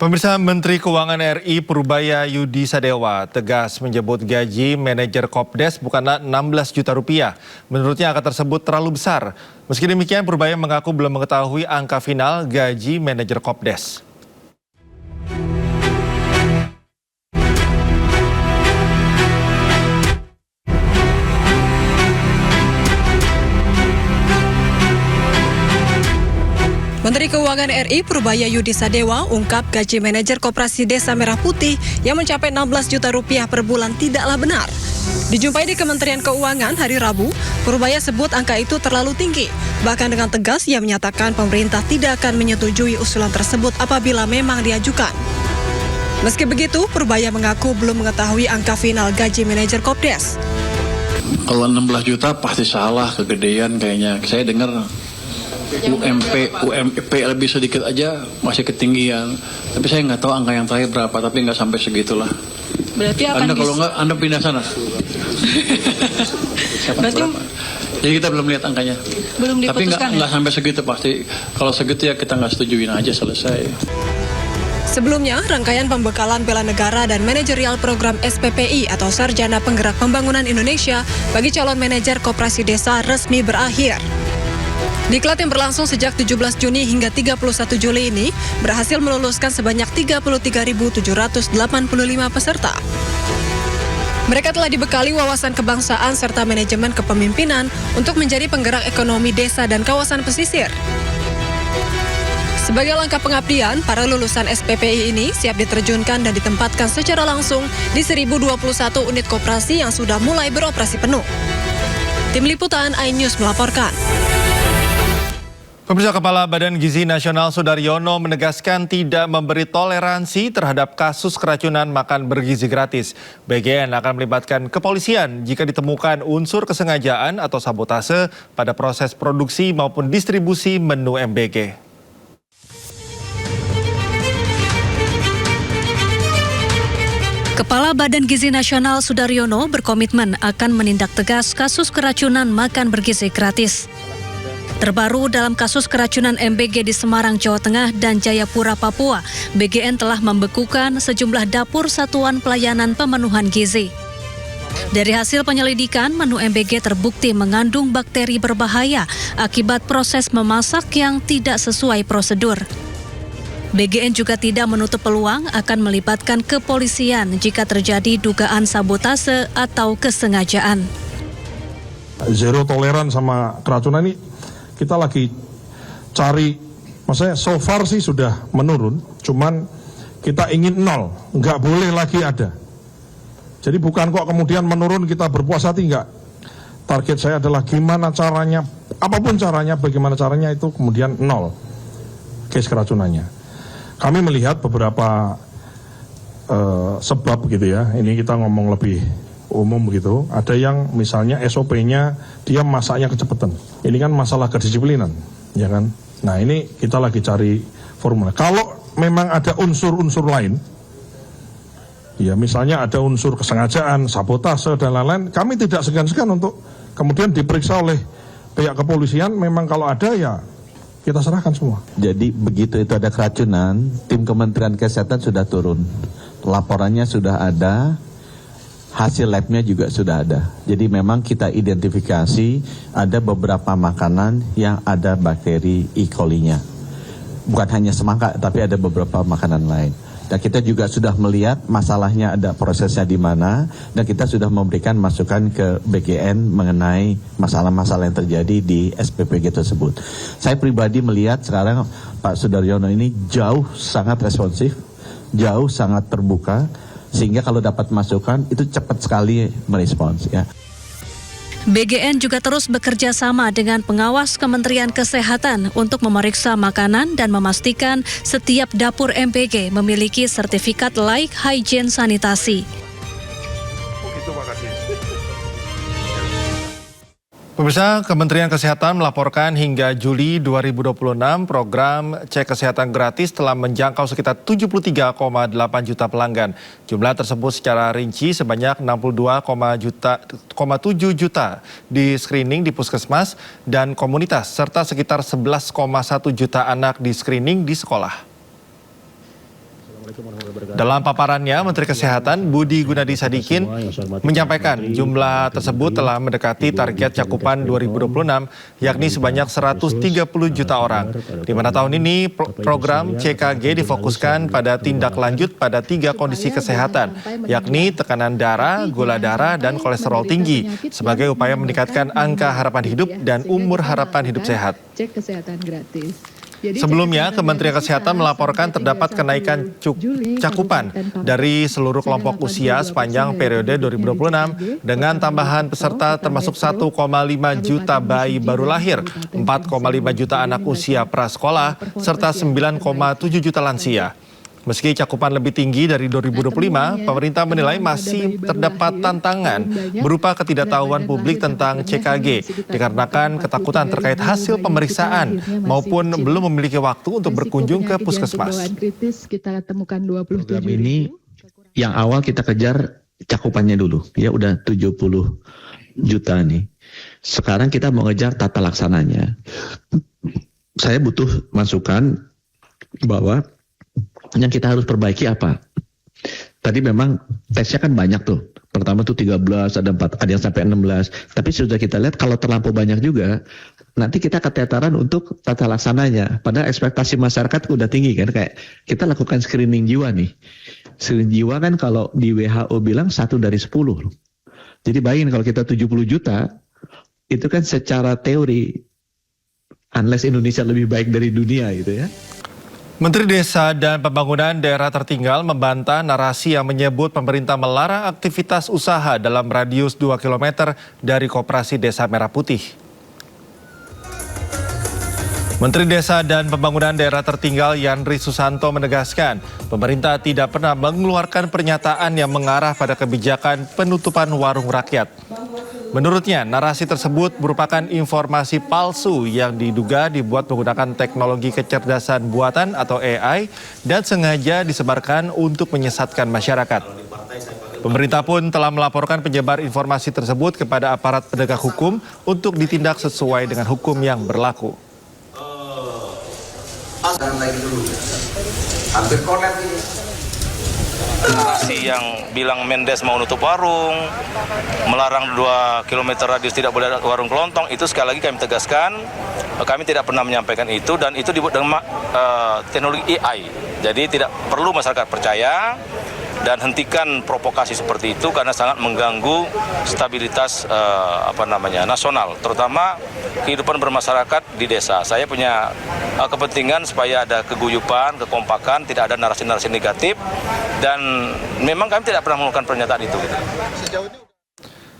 Pemirsa, Menteri Keuangan RI Purbaya Yudi Sadewa tegas menyebut gaji manajer Kopdes bukanlah 16 juta rupiah. Menurutnya angka tersebut terlalu besar. Meski demikian, Purbaya mengaku belum mengetahui angka final gaji manajer Kopdes. Menteri Keuangan RI Purbaya Yudi Sadewa ungkap gaji manajer Koperasi Desa Merah Putih yang mencapai 16 juta rupiah per bulan tidaklah benar. Dijumpai di Kementerian Keuangan hari Rabu, Purbaya sebut angka itu terlalu tinggi. Bahkan dengan tegas ia menyatakan pemerintah tidak akan menyetujui usulan tersebut apabila memang diajukan. Meski begitu, Purbaya mengaku belum mengetahui angka final gaji manajer Kopdes. Kalau 16 juta pasti salah, kegedean kayaknya. Saya dengar UMP lebih sedikit aja masih ketinggian. Tapi saya nggak tahu angka yang terakhir berapa, tapi nggak sampai segitulah. Berarti akan Anda kalau nggak, Anda pindah sana. Berarti jadi kita belum lihat angkanya. belum Tapi diputuskan nggak sampai segitu pasti. Kalau segitu ya kita nggak setujuin aja, selesai. Sebelumnya, rangkaian pembekalan bela negara dan manajerial program SPPI atau Sarjana Penggerak Pembangunan Indonesia bagi calon manajer koperasi desa resmi berakhir. Diklat yang berlangsung sejak 17 Juni hingga 31 Juli ini berhasil meluluskan sebanyak 33.785 peserta. Mereka telah dibekali wawasan kebangsaan serta manajemen kepemimpinan untuk menjadi penggerak ekonomi desa dan kawasan pesisir. Sebagai langkah pengabdian, para lulusan SPPI ini siap diterjunkan dan ditempatkan secara langsung di 1021 unit koperasi yang sudah mulai beroperasi penuh. Tim Liputan iNews melaporkan. Pemirsa, Kepala Badan Gizi Nasional Sudaryono menegaskan tidak memberi toleransi terhadap kasus keracunan makan bergizi gratis. BGN akan melibatkan kepolisian jika ditemukan unsur kesengajaan atau sabotase pada proses produksi maupun distribusi menu MBG. Kepala Badan Gizi Nasional Sudaryono berkomitmen akan menindak tegas kasus keracunan makan bergizi gratis. Terbaru dalam kasus keracunan MBG di Semarang, Jawa Tengah dan Jayapura, Papua, BGN telah membekukan sejumlah dapur satuan pelayanan pemenuhan gizi. Dari hasil penyelidikan, menu MBG terbukti mengandung bakteri berbahaya akibat proses memasak yang tidak sesuai prosedur. BGN juga tidak menutup peluang akan melibatkan kepolisian jika terjadi dugaan sabotase atau kesengajaan. Zero toleran sama keracunan ini kita lagi cari, maksudnya so far sih sudah menurun, cuman kita ingin nol, nggak boleh lagi ada. Jadi bukan kok kemudian menurun kita berpuas hati, nggak. Target saya adalah gimana caranya, apapun caranya, bagaimana caranya itu kemudian nol case keracunannya. Kami melihat beberapa sebab gitu ya, ini kita ngomong lebih umum gitu. Ada yang misalnya SOP-nya dia masaknya kecepatan. Ini kan masalah kedisiplinan, ya kan? Nah, ini kita lagi cari formula. Kalau memang ada unsur-unsur lain, ya misalnya ada unsur kesengajaan, sabotase dan lain-lain, kami tidak segan-segan untuk kemudian diperiksa oleh pihak kepolisian. Memang kalau ada ya kita serahkan semua. Jadi begitu itu ada keracunan, tim Kementerian Kesehatan sudah turun. Laporannya sudah ada, hasil labnya juga sudah ada. Jadi memang kita identifikasi ada beberapa makanan yang ada bakteri E. coli-nya. Bukan hanya semangka, tapi ada beberapa makanan lain. Dan kita juga sudah melihat masalahnya ada prosesnya di mana, dan kita sudah memberikan masukan ke BGN mengenai masalah-masalah yang terjadi di SPPG tersebut. Saya pribadi melihat sekarang Pak Sudaryono ini jauh sangat responsif, jauh sangat terbuka, sehingga kalau dapat masukan itu cepat sekali merespons ya. BGN juga terus bekerja sama dengan pengawas Kementerian Kesehatan untuk memeriksa makanan dan memastikan setiap dapur MBG memiliki sertifikat layak hygiene sanitasi. Pemirsa, Kementerian Kesehatan melaporkan hingga Juli 2026 program cek kesehatan gratis telah menjangkau sekitar 73,8 juta pelanggan. Jumlah tersebut secara rinci sebanyak 62,7 juta di screening di puskesmas dan komunitas, serta sekitar 11,1 juta anak di screening di sekolah. Dalam paparannya, Menteri Kesehatan Budi Gunadi Sadikin menyampaikan jumlah tersebut telah mendekati target cakupan 2026, yakni sebanyak 130 juta orang. Di mana tahun ini program CKG difokuskan pada tindak lanjut pada 3 kondisi kesehatan, yakni tekanan darah, gula darah, dan kolesterol tinggi, sebagai upaya meningkatkan angka harapan hidup dan umur harapan hidup sehat. Cek kesehatan gratis. Sebelumnya, Kementerian Kesehatan melaporkan terdapat kenaikan cakupan dari seluruh kelompok usia sepanjang periode 2026 dengan tambahan peserta termasuk 1,5 juta bayi baru lahir, 4,5 juta anak usia prasekolah, serta 9,7 juta lansia. Meski cakupan lebih tinggi dari 2025, pemerintah menilai masih terdapat tantangan berupa ketidaktahuan publik tentang CKG dikarenakan ketakutan terkait hasil pemeriksaan maupun belum memiliki waktu untuk berkunjung ke puskesmas. Program ini yang awal kita kejar cakupannya dulu, ya udah 70 juta nih. Sekarang kita mau ngejar tata laksananya. Saya butuh masukan bahwa yang kita harus perbaiki apa? Tadi memang tesnya kan banyak tuh. Pertama tuh 13, ada yang sampai 16. Tapi sudah kita lihat kalau terlampau banyak juga, nanti kita keteteran untuk tata laksananya. Padahal ekspektasi masyarakat udah tinggi kan. Kayak kita lakukan screening jiwa nih. Screening jiwa kan kalau di WHO bilang 1 dari 10. Jadi bayangin kalau kita 70 juta, itu kan secara teori, unless Indonesia lebih baik dari dunia gitu ya. Menteri Desa dan Pembangunan Daerah Tertinggal membantah narasi yang menyebut pemerintah melarang aktivitas usaha dalam radius 2 km dari Koperasi Desa Merah Putih. Menteri Desa dan Pembangunan Daerah Tertinggal Yandri Susanto menegaskan, pemerintah tidak pernah mengeluarkan pernyataan yang mengarah pada kebijakan penutupan warung rakyat. Menurutnya, narasi tersebut merupakan informasi palsu yang diduga dibuat menggunakan teknologi kecerdasan buatan atau AI dan sengaja disebarkan untuk menyesatkan masyarakat. Pemerintah pun telah melaporkan penyebar informasi tersebut kepada aparat penegak hukum untuk ditindak sesuai dengan hukum yang berlaku. Narasi yang bilang Mendes mau nutup warung, melarang 2 km radius tidak boleh ada warung kelontong, itu sekali lagi kami tegaskan, kami tidak pernah menyampaikan itu dan itu dibuat dengan teknologi AI. Jadi tidak perlu masyarakat percaya dan hentikan provokasi seperti itu karena sangat mengganggu stabilitas nasional, terutama kehidupan bermasyarakat di desa. Saya punya kepentingan supaya ada keguyupan, kekompakan, tidak ada narasi-narasi negatif dan memang kami tidak pernah melakukan pernyataan itu.